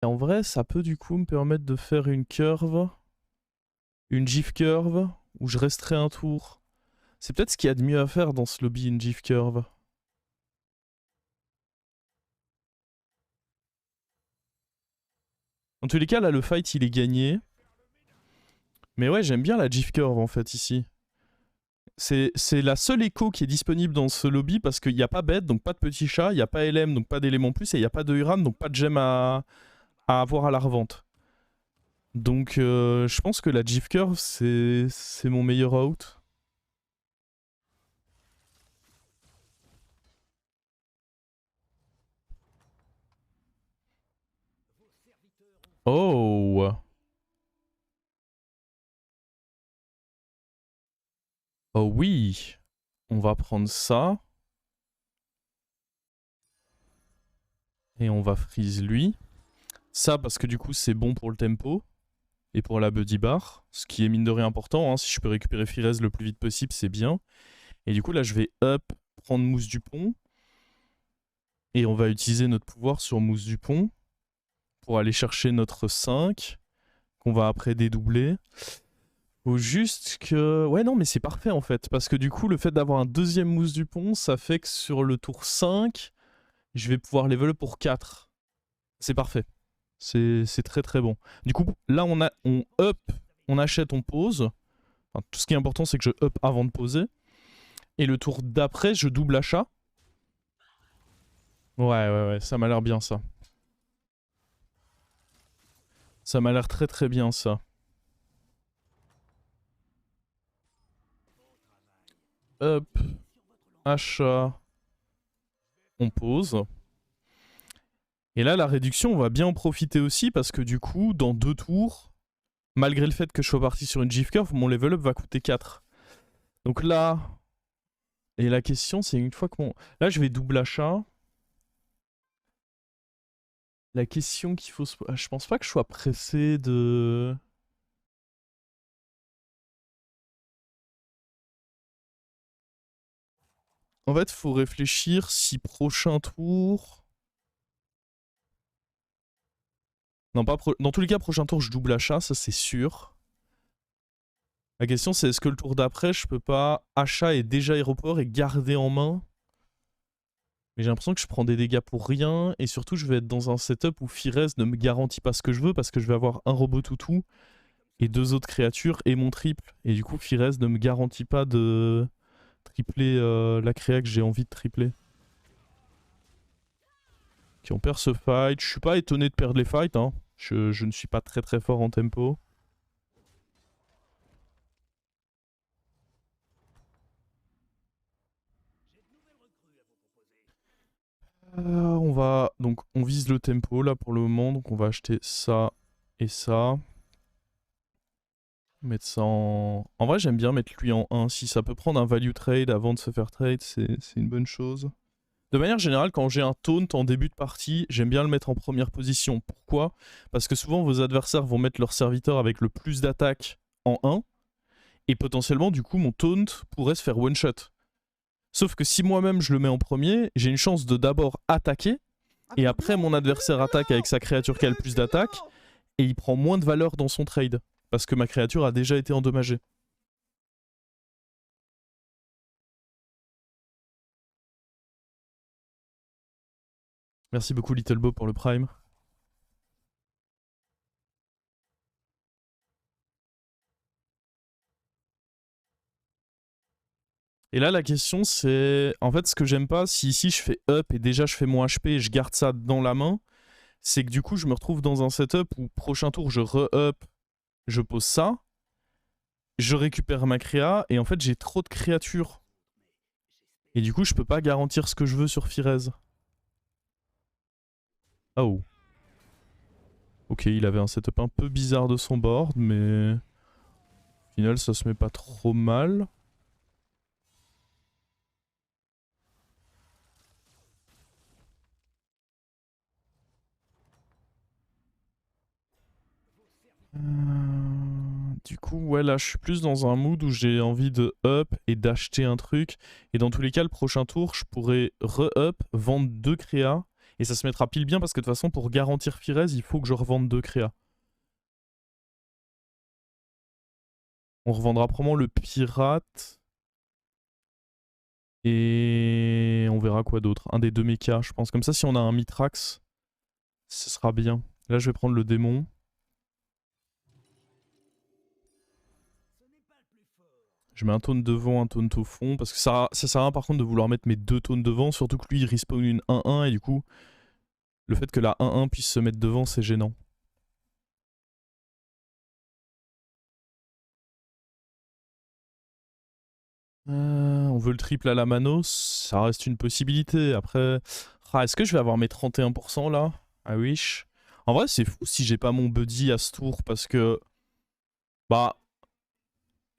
Et en vrai, ça peut du coup me permettre de faire une curve, une GIF curve, où je resterai un tour. C'est peut-être ce qu'il y a de mieux à faire dans ce lobby, une GIF curve. En tous les cas, là, le fight, il est gagné. Mais ouais, j'aime bien la GIF curve, en fait, ici. C'est la seule écho qui est disponible dans ce lobby parce qu'il n'y a pas bête, donc pas de petit chat, il n'y a pas LM, donc pas d'élément plus, et il n'y a pas de Uran, donc pas de gemme à avoir à la revente. Donc je pense que la GIF curve, c'est mon meilleur out. Oh. Oh oui. On va prendre ça. Et on va freeze lui. Ça parce que du coup c'est bon pour le tempo. Et pour la buddy bar. Ce qui est mine de rien important. Hein. Si je peux récupérer Firez le plus vite possible, c'est bien. Et du coup là je vais up, prendre Mousse du Pont. Et on va utiliser notre pouvoir sur Mousse du Pont. Pour aller chercher notre 5. Qu'on va après dédoubler. Faut juste que... Ouais, non, mais c'est parfait en fait. Parce que du coup, le fait d'avoir un deuxième Mousse du Pont, ça fait que sur le tour 5, je vais pouvoir level up pour 4. C'est parfait. C'est très très bon. Du coup, là, on up, on achète, on pose. Enfin, tout ce qui est important, c'est que je up avant de poser. Et le tour d'après, je double achat. Ouais, ça m'a l'air bien ça. Ça m'a l'air très très bien ça. Up, achat, on pose. Et là, la réduction, on va bien en profiter aussi parce que du coup, dans 2 tours, malgré le fait que je sois parti sur une GIF curve, mon level up va coûter 4. Donc là... Et la question, c'est une fois que mon... Là, je vais double achat. La question qu'il faut se... Je pense pas que je sois pressé de... En fait, faut réfléchir si prochain tour... Non, pas dans tous les cas, prochain tour, je double achat, ça c'est sûr. La question, c'est est-ce que le tour d'après, je peux pas achat et déjà aéroport et garder en main? Mais j'ai l'impression que je prends des dégâts pour rien. Et surtout, je vais être dans un setup où Firez ne me garantit pas ce que je veux parce que je vais avoir un robot toutou et 2 autres créatures et mon triple. Et du coup, Firez ne me garantit pas de tripler la créa que j'ai envie de tripler. Ok, on perd ce fight. Je suis pas étonné de perdre les fights. Hein. Je ne suis pas très très fort en tempo. On va... Donc, on vise le tempo là pour le moment. Donc, on va acheter ça et ça. Mettre ça en... En vrai, j'aime bien mettre lui en 1. Si ça peut prendre un value trade avant de se faire trade, c'est une bonne chose. De manière générale, quand j'ai un taunt en début de partie, j'aime bien le mettre en première position. Pourquoi? Parce que souvent, vos adversaires vont mettre leur serviteur avec le plus d'attaque en 1. Et potentiellement, du coup, mon taunt pourrait se faire one-shot. Sauf que si moi-même je le mets en premier, j'ai une chance de d'abord attaquer. Et après, mon adversaire attaque avec sa créature qui a le plus d'attaque. Et il prend moins de valeur dans son trade. Parce que ma créature a déjà été endommagée. Merci beaucoup Little Bo pour le prime. Et là la question c'est... En fait ce que j'aime pas, si ici je fais up et déjà je fais mon HP et je garde ça dans la main, c'est que du coup je me retrouve dans un setup où prochain tour je re-up, je pose ça, je récupère ma créa et en fait j'ai trop de créatures. Et du coup je peux pas garantir ce que je veux sur Firez. Oh. Ok, il avait un setup un peu bizarre de son board, mais... Au final ça se met pas trop mal. Du coup, ouais, là, je suis plus dans un mood où j'ai envie de up et d'acheter un truc. Et dans tous les cas, le prochain tour, je pourrais re-up, vendre 2 créas Et ça se mettra pile bien parce que de toute façon, pour garantir Firez, il faut que je revende 2 créas. On revendra probablement le pirate. Et on verra quoi d'autre. Un des 2 mechas, je pense. Comme ça, si on a un Mitrax, ce sera bien. Là, je vais prendre le démon. Je mets un taunt devant, un taunt au fond. Parce que ça sert à rien par contre de vouloir mettre mes 2 taunts devant. Surtout que lui, il respawn une 1-1. Et du coup, le fait que la 1-1 puisse se mettre devant, c'est gênant. On veut le triple à la mano. Ça reste une possibilité. Après, est-ce que je vais avoir mes 31% là? I wish. En vrai, c'est fou si j'ai pas mon buddy à ce tour. Parce que... Bah...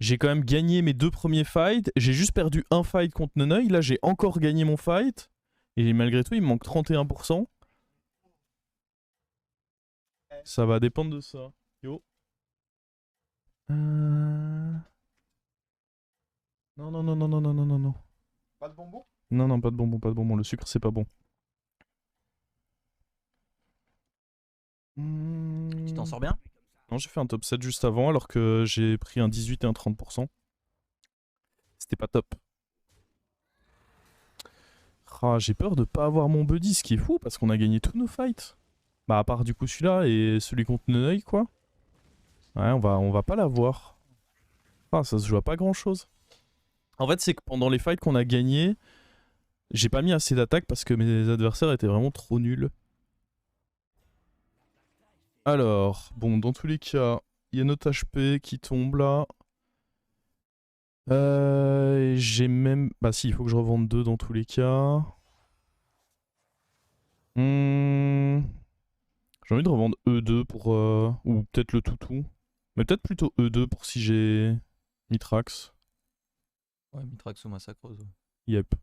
J'ai quand même gagné mes 2 premiers fights. J'ai juste perdu un fight contre Neneuil. Là, j'ai encore gagné mon fight. Et malgré tout, il me manque 31%. Ça va dépendre de ça. Yo. Non, non, non, non, non, non, non, non, non. Pas de bonbons? Non, non, pas de bonbons, pas de bonbons. Le sucre, c'est pas bon. Tu t'en sors bien? Non, j'ai fait un top 7 juste avant, alors que j'ai pris un 18 et un 30%. C'était pas top. J'ai peur de pas avoir mon buddy, ce qui est fou, parce qu'on a gagné tous nos fights. Bah, à part du coup celui-là et celui contre Neneuil, quoi. Ouais, on va pas l'avoir. Ça se joue à pas grand-chose. En fait, c'est que pendant les fights qu'on a gagnés, j'ai pas mis assez d'attaques parce que mes adversaires étaient vraiment trop nuls. Alors, bon, dans tous les cas, il y a notre HP qui tombe là. J'ai même... Bah si, il faut que je revende 2 dans tous les cas. J'ai envie de revendre E2 pour... ou peut-être le toutou. Mais peut-être plutôt E2 pour si j'ai Mitrax. Ouais, Mitrax ou Massacreuse. Yep.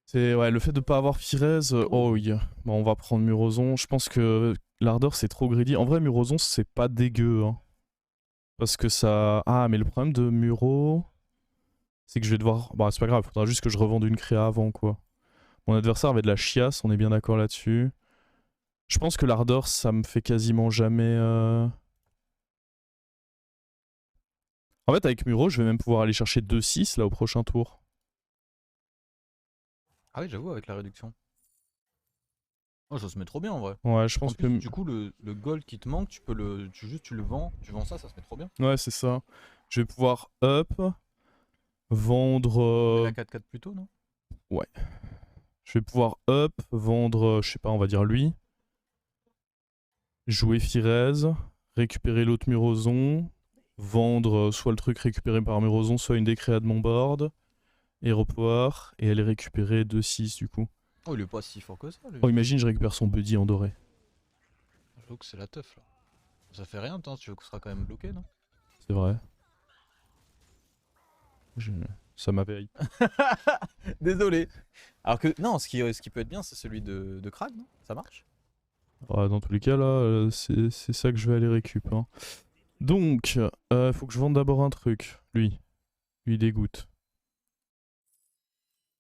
C'est ouais, le fait de pas avoir Firez, oh oui. Bon, on va prendre Murozon. Je pense que l'ardeur c'est trop greedy. En vrai, Murozon c'est pas dégueu. Hein. Parce que ça... Ah, mais le problème de Muro, c'est que je vais devoir... Bah, c'est pas grave, faudra juste que je revende une créa avant, quoi. Mon adversaire avait de la chiasse, on est bien d'accord là-dessus. Je pense que l'ardeur, ça me fait quasiment jamais... En fait, avec Muro, je vais même pouvoir aller chercher 2-6 là au prochain tour. Ah oui, j'avoue, avec la réduction. Oh, ça se met trop bien en vrai. Ouais, je pense En plus, que... du coup, le gold qui te manque, tu peux le. Tu le vends, tu vends ça se met trop bien. Ouais, c'est ça. Je vais pouvoir up, vendre... La 4-4 plus tôt, non? Ouais. Je vais pouvoir up, vendre, je sais pas, on va dire lui. Jouer Firez, récupérer l'autre Murozon, vendre soit le truc récupéré par Murozon, soit une des créas de mon board, et repower, et aller récupérer 2-6 du coup. Oh, il est pas si fort que ça, lui. Oh, imagine, je récupère son buddy en doré. J'avoue que c'est la teuf là. Ça fait rien, tu veux qu'on sera quand même bloqué, non? C'est vrai. Ça m'avait hype. Désolé. Alors que, non, ce qui peut être bien, c'est celui de Krag, non? Ça marche? Ouais, dans tous les cas, là, c'est ça que je vais aller récup. Hein. Donc, faut que je vende d'abord un truc. Lui. Lui, il dégoûte.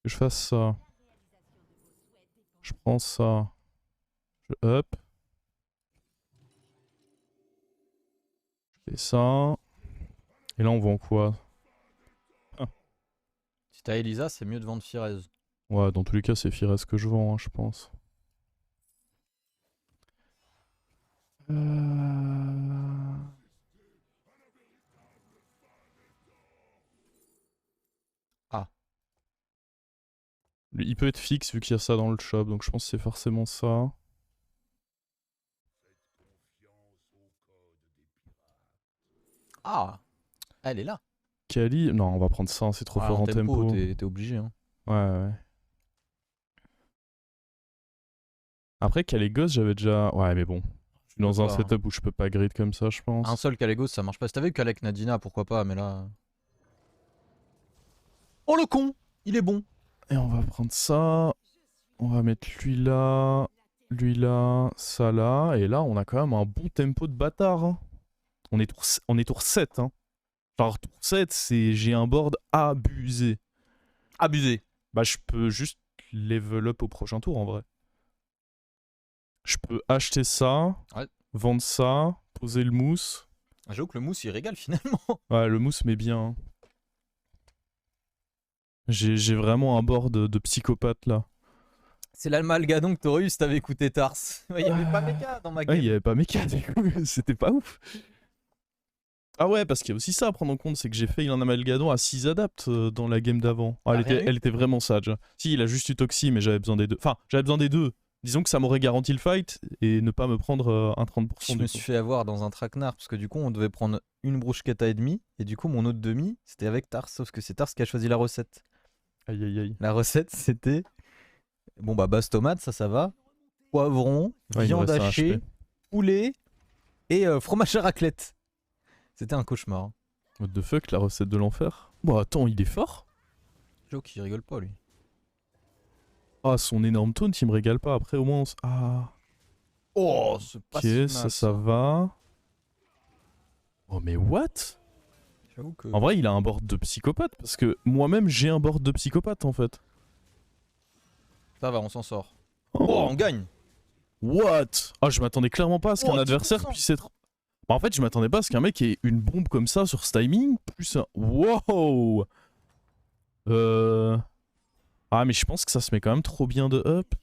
Que je fasse ça. Je prends ça. Je up. Je fais ça. Et là, on vend quoi? Si t'as Elisa, c'est mieux de vendre Firez. Ouais, dans tous les cas, c'est Firez que je vends, hein, je pense. Ah. Il peut être fixe vu qu'il y a ça dans le shop, donc je pense que c'est forcément ça. Ah, elle est là. Kali, non, on va prendre ça, c'est trop Ah, fort en tempo. T'es obligé, hein. Ouais, ouais. Après, Calegos, j'avais déjà... Ouais, mais bon. Je suis dans un setup où je peux pas grid comme ça, je pense. Un seul Calegos, ça marche pas. Si t'avais qu'avec Nadina, pourquoi pas, mais là... Oh le con! Il est bon! Et on va prendre ça. On va mettre lui là, ça là. Et là, on a quand même un bon tempo de bâtard. Hein. On est tour 7. Hein. Genre, tour 7, j'ai un board abusé. Abusé. Bah, je peux juste level up au prochain tour en vrai. Je peux acheter ça, Ouais. vendre ça, poser le mousse. J'avoue que le mousse il régale finalement. Ouais, le mousse met bien, hein. J'ai vraiment un board de psychopathe là. C'est l'Almalgadon que t'aurais eu si t'avais écouté Tars. Il y avait pas méca dans ma Ah, il game. y avait pas méca du coup, c'était pas ouf. Ah ouais, parce qu'il y a aussi ça à prendre en compte, c'est que j'ai fail un amalgadon à 6 adaptes dans la game d'avant. Ah, T'as rien eu elle était vraiment sage. Si, il a juste eu Toxi, mais j'avais besoin des deux. Enfin, j'avais besoin des deux. Disons que ça m'aurait garanti le fight et ne pas me prendre un 30% Je du me coup. suis fait avoir dans un traquenard parce que du coup on devait prendre une bruschetta et demie et du coup mon autre demi c'était avec Tars sauf que c'est Tars qui a choisi la recette. Aïe aïe aïe. La recette c'était bon bah base tomate ça va, poivron, Ouais, il me viande reste un hachée, HP. poulet et fromage à raclette. C'était un cauchemar. What the fuck, la recette de l'enfer. Bon, attends, il est fort. Joe qui rigole pas lui. Ah, son énorme taunt, il me régale pas. Après, au moins. Ah, Oh c'est pas ok, si mal, ça va. Oh, mais what? J'avoue que... En vrai, il a un board de psychopathe parce que moi-même, j'ai un board de psychopathe en fait. Ça va on s'en sort. Oh on gagne. What? Ah, je m'attendais clairement pas à ce qu'un Oh, adversaire 10%. puisse être. Bah, en fait, je m'attendais pas à ce qu'un mec ait une bombe comme ça sur ce timing, plus un. Wow! Ah, mais je pense que ça se met quand même trop bien de up.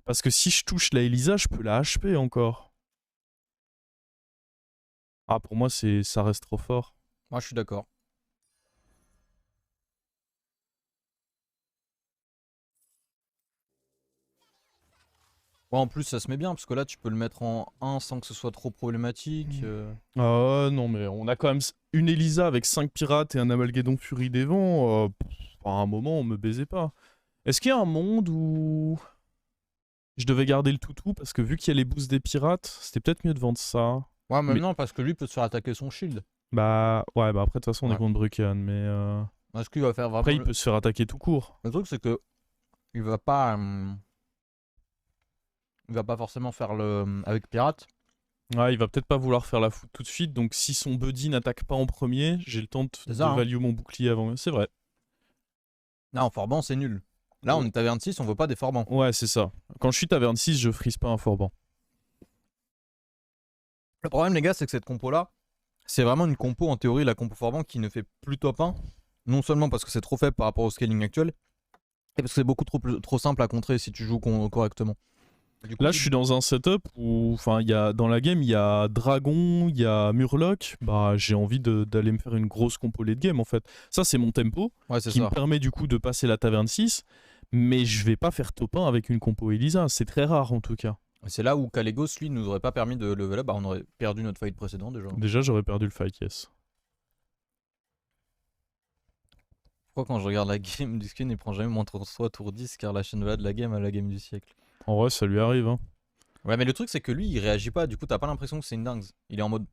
Parce que si je touche la Elisa, je peux la HP encore. Ah, pour moi, ça reste trop fort. Moi je suis d'accord. Ouais, en plus ça se met bien parce que là tu peux le mettre en 1 sans que ce soit trop problématique. Ah non, mais on a quand même une Elisa avec 5 pirates et un Amalgadon Furie des Vents. À un moment, on me baisait pas. Est-ce qu'il y a un monde où je devais garder le toutou parce que vu qu'il y a les boosts des pirates, c'était peut-être mieux de vendre ça. Ouais, mais Mais- non, parce que lui peut se faire attaquer son shield. Bah ouais, bah après de toute façon on est Ouais. contre Brucan, mais Est-ce qu'il va faire vraiment. après il peut se faire attaquer tout court. Le truc, c'est que. Il va pas. Il va pas forcément faire le. Avec pirate. Ouais, il va peut-être pas vouloir faire la foot tout de suite, donc si son buddy n'attaque pas en premier, j'ai le temps C'est ça, hein. value mon bouclier avant. C'est vrai. Non, Forban, c'est nul. Là, on est taverne 6, on veut pas des Forbans. Ouais, c'est ça. Quand je suis taverne 6, je frise pas un forban. Le problème, les gars, c'est que cette compo-là, c'est vraiment une compo, en théorie, la compo Forban qui ne fait plus top 1. Non seulement parce que c'est trop faible par rapport au scaling actuel, et parce que c'est beaucoup trop simple à contrer si tu joues correctement. Du coup, Là, je suis dans un setup où, enfin, dans la game, il y a Dragon, il y a Murloc. Bah, j'ai envie d'aller me faire une grosse compo late game en fait. Ça, c'est mon tempo ouais, c'est qui ça. me permet du coup de passer la taverne 6. Mais je vais pas faire top 1 avec une compo Elisa. C'est très rare en tout cas. C'est là où Kalégos, lui, nous aurait pas permis de level up. Bah, on aurait perdu notre fight précédent déjà. Déjà, j'aurais perdu le fight, yes. Pourquoi quand je regarde la game du skin, il prend jamais moins 33 tour 10 car la chaîne de la game à la game du siècle. En vrai, ça lui arrive. Hein. Ouais, mais le truc, c'est que lui, il réagit pas. Du coup, t'as pas l'impression que c'est une dingue. Il est en mode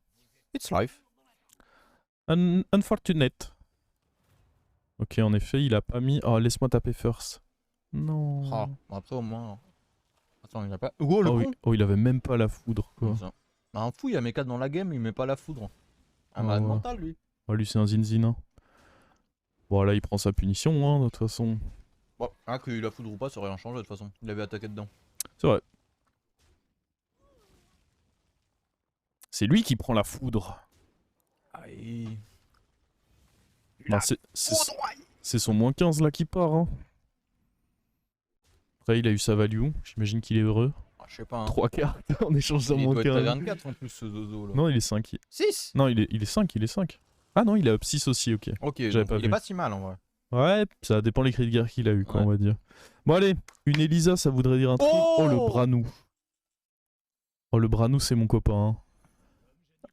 It's life. Unfortunate. Ok, en effet, il a pas mis. Oh, laisse-moi taper first. Non. Ah, bon, après, au moins. Attends, il a pas. Oh, le Oh, con oui. Oh, il avait même pas la foudre quoi. Ça. Bah, un fou, il y a mes 4 dans la game, il met pas la foudre. Un Ah malade ouais. mental, lui. Oh, lui, c'est un zinzin. Hein. Bon, là, il prend sa punition, hein, de toute façon. Bon, hein, qu'il ait la foudre ou pas, ça aurait rien changé de toute façon. Il avait attaqué dedans. C'est vrai. C'est lui qui prend la foudre. Aïe. Bah, c'est son moins 15 là qui part. Hein. Après, il a eu sa value. J'imagine qu'il est heureux. Ah, je sais pas. Hein. 3 cartes en échange d'un Il moins doit être 15. taverne 4 en plus, ce zozo là. Non, il est 5. 6. Non, il est 5, il est 5. Ah non, il a up 6 aussi, ok. Ok, J'avais donc pas il est vu. pas si mal en vrai. Ouais, ça dépend les cris de guerre qu'il a eu, quoi, Ouais. on va dire. Bon, allez, une Elisa, ça voudrait dire un truc. Oh, le Branou. Oh, le Branou, c'est mon copain. Hein.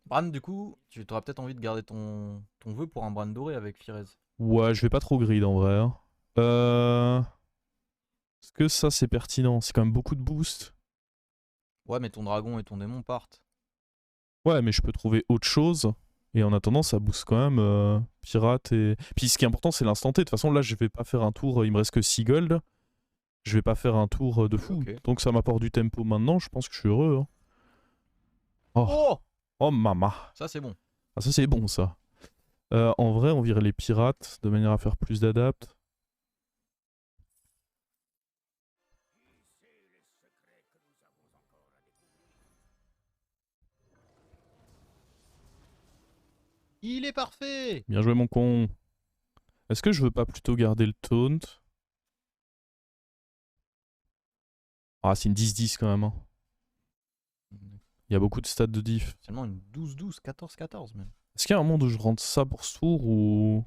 Bran, du coup, tu auras peut-être envie de garder ton vœu pour un Bran doré avec Firez. Ouais, je vais pas trop grid en vrai. Hein. Est-ce que ça, c'est pertinent? C'est quand même beaucoup de boost. Ouais, mais ton dragon et ton démon partent. Ouais, mais je peux trouver autre chose. Et en attendant, ça booste quand même pirate et... Puis ce qui est important, c'est l'instant T. De toute façon, là, je vais pas faire un tour... Il me reste que 6 gold. Je vais pas faire un tour de fou. Ok. Donc ça m'apporte du tempo maintenant. Je pense que je suis heureux. Hein. Oh. Oh, Oh, mama. ça c'est bon. Ah, ça, c'est bon, ça. En vrai, on vire les pirates de manière à faire plus d'adapt. Il est parfait. Bien joué, mon con. Est-ce que je veux pas plutôt garder le taunt? Ah, c'est une 10-10 quand même. Hein. Il y a beaucoup de stats de diff. C'est tellement une 12-12, 14-14 même. Est-ce qu'il y a un monde où je rentre ça pour ce tour ou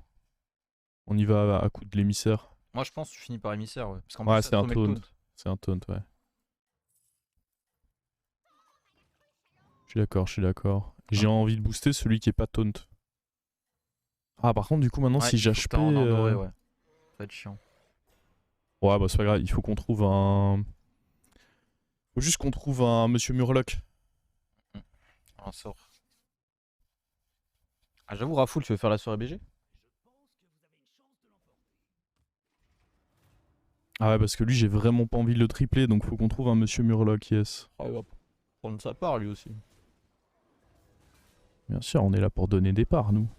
on y va à coup de l'émissaire? Moi je pense que tu finis par émissaire, ouais. Parce qu'en Ouais, plus ça c'est te un remet le taunt. taunt. C'est un taunt, ouais. Je suis d'accord, je suis d'accord. J'ai envie de booster celui qui est pas taunt. Ah, par contre, du coup, maintenant, Ouais, si il faut que j'HP... t'as un en doré, ouais. Ça va être chiant. Ouais, bah c'est pas grave, il faut qu'on trouve un... Faut juste qu'on trouve un Monsieur Murloc. Un sort. Ah j'avoue, Rafoul, tu veux faire la soirée BG? Ah ouais, parce que lui, j'ai vraiment pas envie de le tripler, donc faut qu'on trouve un Monsieur Murloc, yes. Ah il va prendre sa part lui aussi. Bien sûr, on est là pour donner des parts, nous.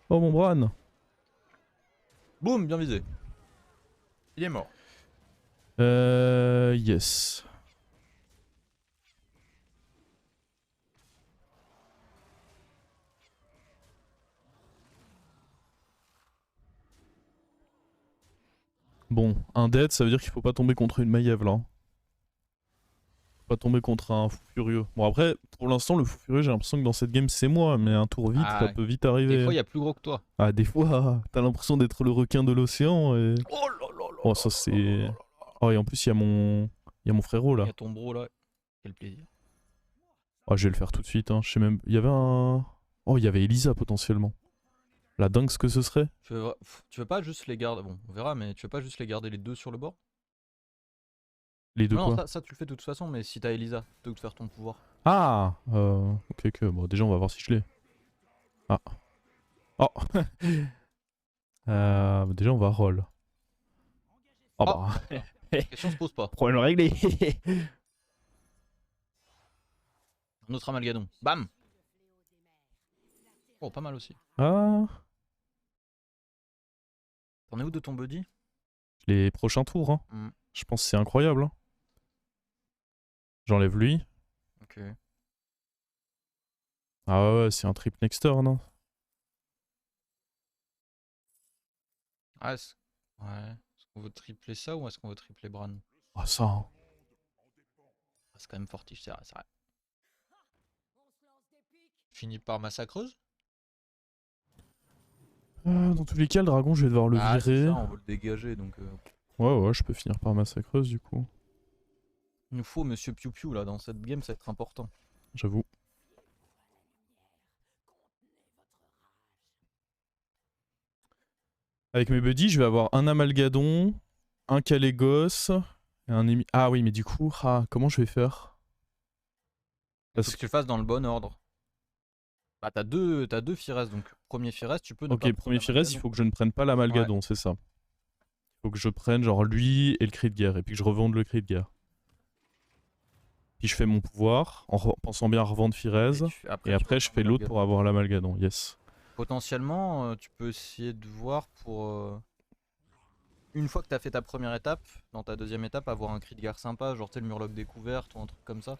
Oh, mon Bran. Boum, bien visé. Il est mort. Yes. Bon, un dead, ça veut dire qu'il faut pas tomber contre une Maiev, là. Faut pas tomber contre un fou furieux. Bon, après, pour l'instant, le fou furieux, j'ai l'impression que dans cette game, c'est moi, mais un tour vite, ça Ah, peut vite des arriver. fois il y a plus gros que toi. Ah, des fois, t'as l'impression d'être le requin de l'océan et... Oh là là là Oh, là ça là c'est... là là là là. Oh, et en plus, il y a mon... Il y a mon frérot, Il là. y a ton bro là. Quel plaisir. Oh, je vais le faire tout de suite, hein. Je sais même... Il y avait un... Oh, il y avait Elisa, potentiellement. La dingue ce que ce serait. Tu veux pas juste les garder. Bon, on verra, mais tu veux pas juste les garder les deux sur le bord? Les deux Non, quoi? ça tu le fais de toute façon, mais si t'as Elisa, plutôt que de faire ton pouvoir. Ah ok, ok. Bon, déjà, on va voir si je l'ai. Ah. Oh déjà, on va roll. Oh, Oh bah... La question se pose pas. Problème réglé. Un autre amalgadon. Bam. Oh, pas mal aussi. Ah... T'en es où de ton buddy? Les prochains tours, hein. Hmm, Je pense que c'est incroyable, hein. J'enlève lui. Ok. Ah ouais, c'est un trip next turn, hein. Ah, ouais. Est-ce qu'on veut tripler ça ou est-ce qu'on veut tripler Bran? Ah, ça, hein. Ah, c'est quand même fortiche, c'est vrai. Fini par massacreuse? Dans tous les cas, le dragon, je vais devoir le Ah, c'est virer. ça, on veut le dégager donc. Ouais, je peux finir par massacreuse du coup. Il nous faut Monsieur Piu Piu là dans cette game, ça va être important. J'avoue. Avec mes buddies, je vais avoir un Amalgadon, un Calégos et un Émi... Ah oui, mais du coup, comment je vais faire? Il faut que tu le fasses dans le bon ordre. Bah t'as deux Fires, donc premier Fires, tu peux ne pas Ok, premier Fires, il faut que je ne prenne pas l'Amalgadon, c'est ça. Il faut que je prenne genre lui et le cri de guerre, et puis que je revende le cri de guerre. Puis je fais mon pouvoir, en pensant bien à revendre Fires, et après je fais l'autre pour avoir l'Amalgadon, yes. Potentiellement, tu peux essayer de voir pour... Une fois que t'as fait ta première étape, dans ta deuxième étape, avoir un cri de guerre sympa, genre t'es le Murloc découverte ou un truc comme ça.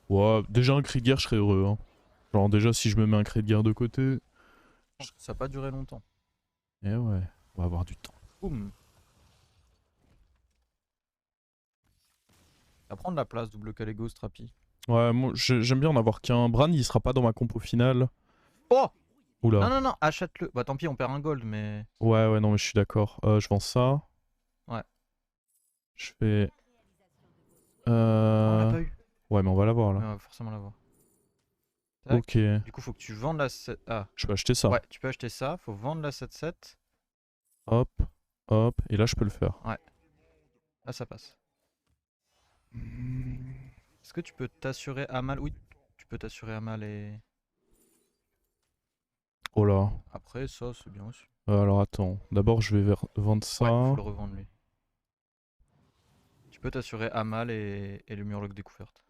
Ouais, déjà un cri de guerre, je serais heureux. Hein. Genre déjà si je me mets un cri de guerre de côté... Ça va pas durer longtemps. Eh ouais, on va avoir du temps. Boum. Ça va prendre la place, double Calégos, Trapi. Ouais, moi j'aime bien en avoir qu'un. Bran, il sera pas dans ma compo finale. Oh! Oula. Non, achète-le. Bah tant pis, on perd un gold, mais... Ouais, non, mais je suis d'accord. Je vends ça. Ouais. Je fais... On l'a pas eu. Ouais, mais on va l'avoir là. Ouais, on va forcément l'avoir. Tac. Ok. Du coup, faut que tu vendes la 7... Ah. Je peux acheter ça. Ouais, tu peux acheter ça. Faut vendre la 7-7. Hop, hop. Et là, je peux le faire. Ouais. Là, ça passe. Est-ce que tu peux t'assurer Amal? Oui, tu peux t'assurer Amal et... Oh là. Après, ça, c'est bien aussi. Alors attends. D'abord, je vais vendre ça. Ouais, faut le revendre lui. Tu peux t'assurer Amal et le Murloc découverte.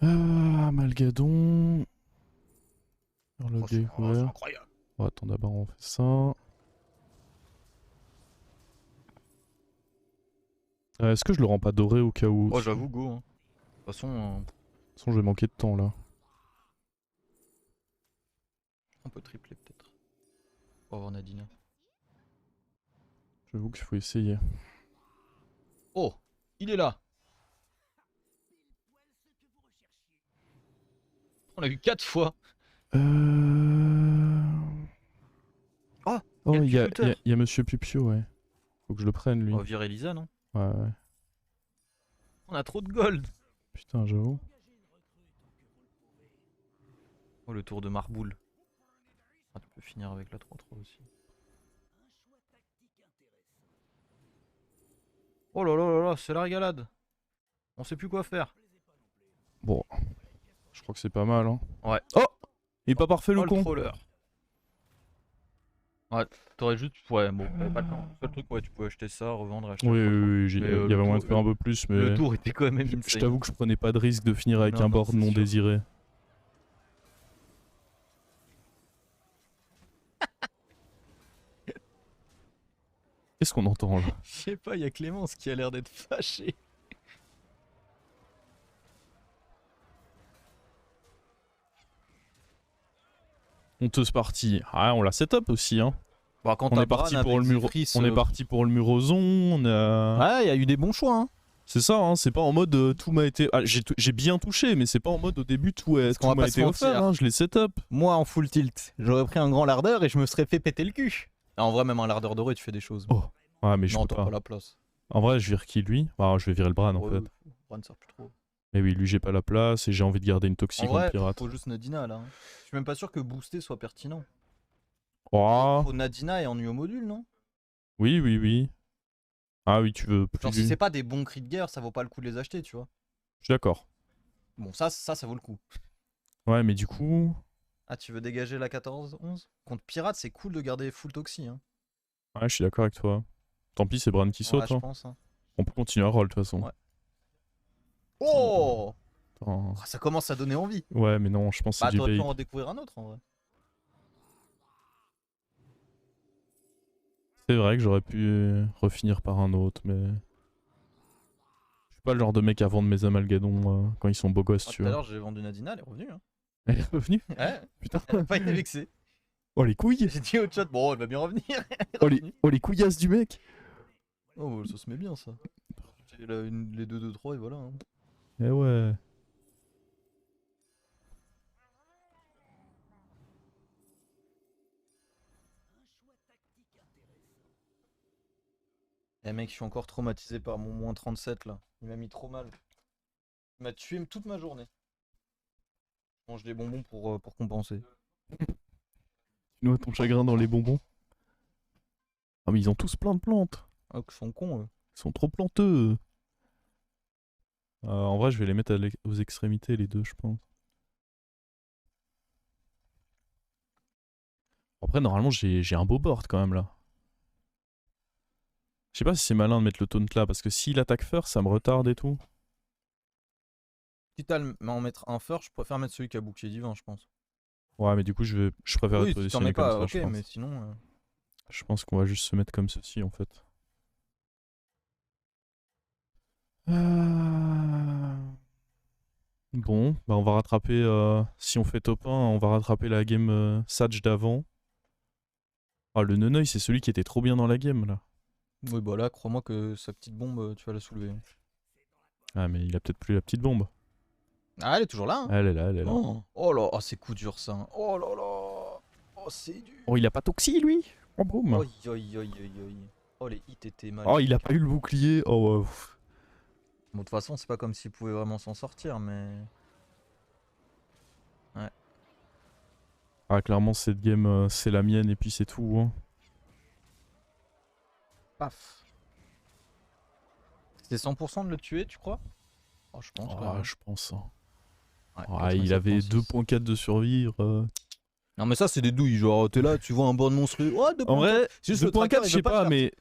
Amalgadon. Sur le Oh, c'est découvert. incroyable. Bon, attends, d'abord on fait ça. Est-ce que je le rends pas doré au cas où Oh, aussi j'avoue, go. Hein. De toute façon, De toute façon, je vais manquer de temps là. on peut tripler peut-être. Pour avoir Nadina. J'avoue qu'il faut essayer. Oh, il est là. On l'a vu 4 fois. Oh, Oh, il il y a, shooter. y a Monsieur Pupio, ouais. Faut que je le prenne lui. On va virer Lisa, non? Ouais, ouais. On a trop de gold. Putain, j'avoue. Oh, le tour de Marboule. Ah, tu peux finir avec la 3-3 aussi. Oh là là là là, c'est la régalade. On sait plus quoi faire. Bon. Je crois que c'est pas mal, hein. Ouais. Oh! Il est pas parfait le Oh, le con. troller. Ouais, t'aurais juste. Ouais, bon, t'avais pas le temps. Le seul truc, ouais, tu pouvais acheter ça, revendre, acheter. Oui, le oui, trophée. oui, Mais, il y le avait moyen de tour- faire un peu plus, mais. Le tour était quand même Je insane. t'avoue que je prenais pas de risque de finir avec Non, un non, board c'est non sûr. désiré. Qu'est-ce qu'on entend là? Je sais pas, il y a Clémence qui a l'air d'être fâchée. Honteuse partie. Ah, on l'a setup aussi, hein. Bon, quand On t'as est parti Bran pour le avec mur. Zephyrs, On est parti pour le Murozon. On a. Ouais, il y a eu des bons choix, hein. C'est ça, hein, c'est pas en mode tout m'a été. Ah, j'ai bien touché, mais c'est pas en mode au début tout, Parce qu'on va tout m'a pas se été offert, mentir. hein, je l'ai setup. Moi, en full tilt, j'aurais pris un grand lardeur et je me serais fait péter le cul. Ah, en vrai, même un lardeur doré, tu fais des choses. Oh, ouais, mais je Non, peux t'as pas. pas la place. En vrai, je vire qui lui? Ah, je vais virer le Bran en Ouais, fait. Bran sert plus trop. Mais oui, lui j'ai pas la place et j'ai envie de garder une En toxique en vrai, pirate. faut juste Nadina là. Hein. Je suis même pas sûr que booster soit pertinent. Oh, Faut Nadina et en UO module, non? oui, oui, oui. Ah oui, tu veux plus. Genre, si c'est pas des bons cris de guerre, ça vaut pas le coup de les acheter, tu vois. Je suis d'accord. Bon, ça vaut le coup. Ouais, mais du coup. Ah, tu veux dégager la 14-11? Contre pirate, c'est cool de garder full toxi. Hein. Ouais, je suis d'accord avec toi. Tant pis, c'est Bran qui saute. Ouais, je Hein. pense. Hein. On peut continuer à roll de toute façon. Ouais. Oh, Attends. ça commence à donner envie. Ouais, mais non, je pense que Bah, c'est du t'aurais pu bait. en découvrir un autre en vrai. C'est vrai que j'aurais pu refinir par un autre, mais. Je suis pas le genre de mec à vendre mes amalgadons quand ils sont beaux gosses, Ah, tu tout à vois. l'heure, j'ai vendu Nadina, elle est revenue. Hein. Elle est revenue? Ouais, Putain. elle a pas été vexée. Oh les couilles! J'ai dit au chat, bon, elle va bien revenir. Oh les couillasses du mec! Oh, ça se met bien ça. J'ai les 2-2-3 et voilà. Hein. Eh ouais. Eh mec, je suis encore traumatisé par mon moins 37 là. Il m'a mis trop mal. Il m'a tué toute ma journée. Je mange des bonbons pour compenser. Tu noies ton chagrin dans les bonbons. Ah mais ils ont tous plein de plantes. Ah, qu'ils sont cons eux. Ils sont trop planteux. En vrai, je vais les mettre aux extrémités les deux, je pense. Après, normalement, j'ai un beau board quand même là. Je sais pas si c'est malin de mettre le taunt là, parce que s'il attaque first, ça me retarde et tout. Quitte à en mettre un first, je préfère mettre celui qui a bouclier divin, je pense. Ouais, mais du coup, je préfère Oui, être si t'en positionné mets comme pas, ça, ok, je pense. mais sinon. Je pense qu'on va juste se mettre comme ceci en fait. Bon, bah on va rattraper. Si on fait top 1, on va rattraper la game Sage d'avant. Ah, le Neneuil, c'est celui qui était trop bien dans la game là. Oui, bah là, crois-moi que sa petite bombe, tu vas la soulever. Hein. Ah, mais il a peut-être plus la petite bombe. Ah, elle est toujours là. Hein. Elle est là, elle est là. Oh là, oh, c'est coup dur ça. Hein. Oh là là. Oh, c'est dur. Oh, il a pas toxi lui. Oh, boum. Oi, oi, oi, oi, oi. Oh, les hits étaient mal. Oh, il a pas eu le bouclier. Oh, ouais. Bon, de toute façon, c'est pas comme s'il pouvait vraiment s'en sortir, mais. Ouais. Ah, clairement, cette game, c'est la mienne et puis c'est tout. Hein. Paf. C'était 100% de le tuer, tu crois? Oh, je pense. Ah, je pense. Hein. Ouais, Ah, il avait 2.4 de survivre. Non, mais ça, c'est des douilles. Genre, t'es là, tu vois un board monstrueux. Oh, 2.4. En vrai, juste le tracker, 2.4, il je veut sais pas te pas, faire mais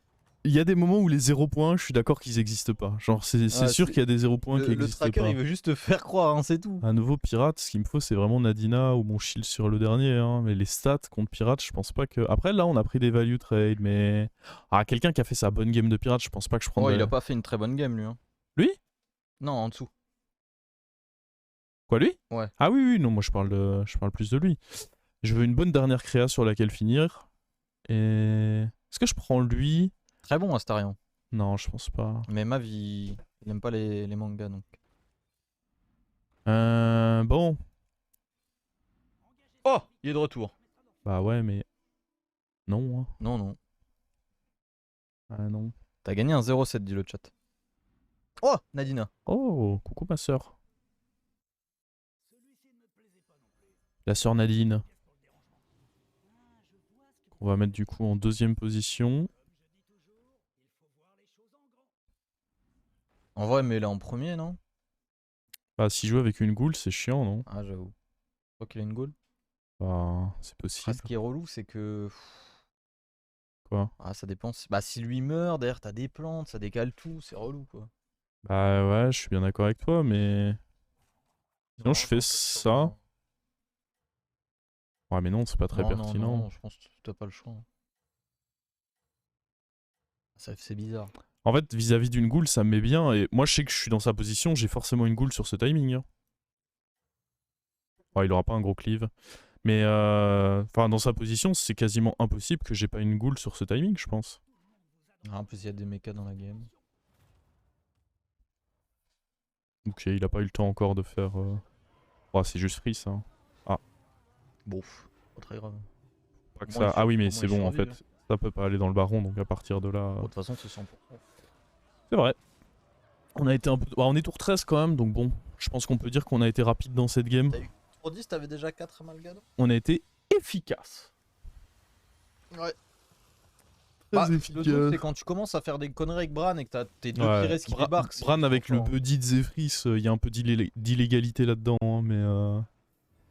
il y a des moments où les 0 points, je suis d'accord qu'ils n'existent pas. Genre, c'est sûr qu'il y a des 0 points qui Le n'existent tracker, pas. il veut juste te faire croire, hein, c'est tout. Un nouveau pirate, ce qu'il me faut, c'est vraiment Nadina ou mon shield sur le dernier. Hein. Mais les stats contre pirate, je pense pas que. Après, là, on a pris des value trade, mais. Ah, quelqu'un qui a fait sa bonne game de pirate, je pense pas que je prendrais. Ouais, il a pas fait une très bonne game, lui. Hein. Lui? Non, en dessous. Quoi, lui? Ouais. Ah oui, non, moi je parle plus de lui. Je veux une bonne dernière créa sur laquelle finir. Et. Est-ce que je prends lui? Très bon, Astarion. Non, je pense pas. Mais Mav, il aime pas les mangas, donc. Bon. Oh, il est de retour. Bah ouais, mais. Non, hein. Non, non. Ah non. T'as gagné un 0,7, dit le chat. Oh, Nadina. Oh, coucou ma sœur. La sœur Nadine. On va mettre du coup en deuxième position. En vrai, mais là en premier, non? Bah, si jouer avec une goule, c'est chiant, non? Ah, j'avoue. Je crois qu'il a une goal. Bah, c'est Ah, possible. ce qui est relou, c'est que. Quoi? Ah, ça dépend. Bah, si lui meurt, derrière, t'as des plantes, ça décale tout, c'est relou, quoi. Bah ouais, je suis bien d'accord avec toi, mais... Sinon, je fais ça. Ouais, mais non, c'est pas très pertinent. Non, je pense que t'as pas le choix. C'est bizarre. En fait, vis-à-vis d'une goule, ça me met bien. Et moi, je sais que je suis dans sa position, j'ai forcément une goule sur ce timing. Hein. Ouais, il aura pas un gros cleave. Mais dans sa position, c'est quasiment impossible que j'ai pas une goule sur ce timing, je pense. Ah, en plus, il y a des mechas dans la game. Ok, il a pas eu le temps encore de faire... Oh, c'est juste free, ça. Ah. Bouf, pas très grave. Pas que ça... Ah oui, mais c'est bon, en fait. Hein. Ça peut pas aller dans le baron, donc à partir de là... De toute façon, c'est 100%. C'est vrai. On a été un peu... Bah, on est tour 13 quand même, donc bon. Je pense qu'on peut dire qu'on a été rapide dans cette game. Tour 10, t'avais déjà 4 amalgames. On a été efficace. Ouais. Très Le efficace. truc, c'est quand tu commences à faire des conneries avec Bran et que t'as tes deux pires qui débarquent. Bran avec le buddy de Zephrys, il y a un peu d'illégalité là-dedans, hein, mais...